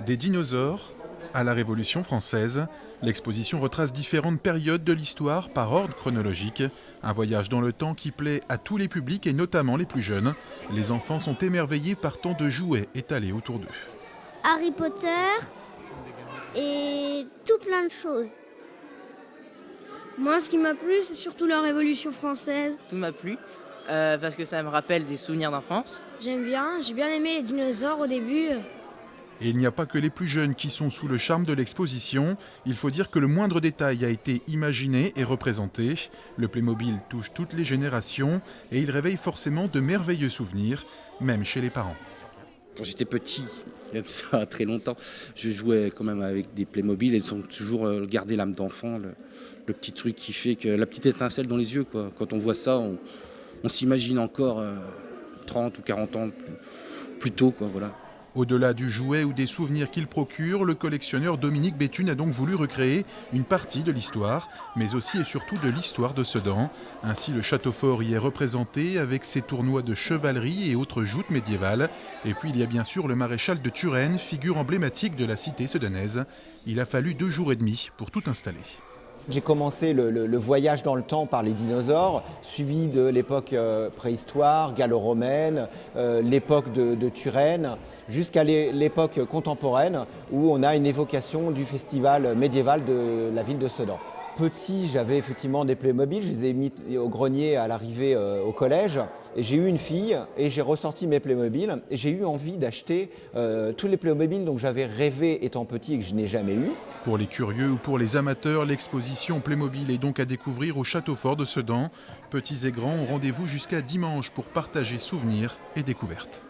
Des dinosaures à la Révolution française, l'exposition retrace différentes périodes de l'histoire par ordre chronologique. Un voyage dans le temps qui plaît à tous les publics et notamment les plus jeunes. Les enfants sont émerveillés par tant de jouets étalés autour d'eux. Harry Potter et tout plein de choses. Moi, ce qui m'a plu, c'est surtout la Révolution française. Tout m'a plu parce que ça me rappelle des souvenirs d'enfance. J'aime bien, j'ai bien aimé les dinosaures au début. Et il n'y a pas que les plus jeunes qui sont sous le charme de l'exposition. Il faut dire que le moindre détail a été imaginé et représenté. Le Playmobil touche toutes les générations et il réveille forcément de merveilleux souvenirs, même chez les parents. Quand j'étais petit, il y a de ça très longtemps, je jouais quand même avec des Playmobil et ils ont toujours gardé l'âme d'enfant, le petit truc qui fait que la petite étincelle dans les yeux, quoi. Quand on voit ça, on s'imagine encore 30 ou 40 ans plus tôt, quoi, voilà. Au-delà du jouet ou des souvenirs qu'il procure, le collectionneur Dominique Béthune a donc voulu recréer une partie de l'histoire, mais aussi et surtout de l'histoire de Sedan. Ainsi, le château fort y est représenté avec ses tournois de chevalerie et autres joutes médiévales. Et puis il y a bien sûr le maréchal de Turenne, figure emblématique de la cité sedanaise. Il a fallu 2 jours et demi pour tout installer. J'ai commencé le voyage dans le temps par les dinosaures, suivi de l'époque préhistoire, gallo-romaine, l'époque de Turenne, jusqu'à l'époque contemporaine où on a une évocation du festival médiéval de la ville de Sedan. Petit, j'avais effectivement des Playmobil, je les ai mis au grenier à l'arrivée au collège. Et j'ai eu une fille et j'ai ressorti mes Playmobil et j'ai eu envie d'acheter tous les Playmobil dont j'avais rêvé étant petit et que je n'ai jamais eu. Pour les curieux ou pour les amateurs, l'exposition Playmobil est donc à découvrir au château fort de Sedan. Petits et grands ont rendez-vous jusqu'à dimanche pour partager souvenirs et découvertes.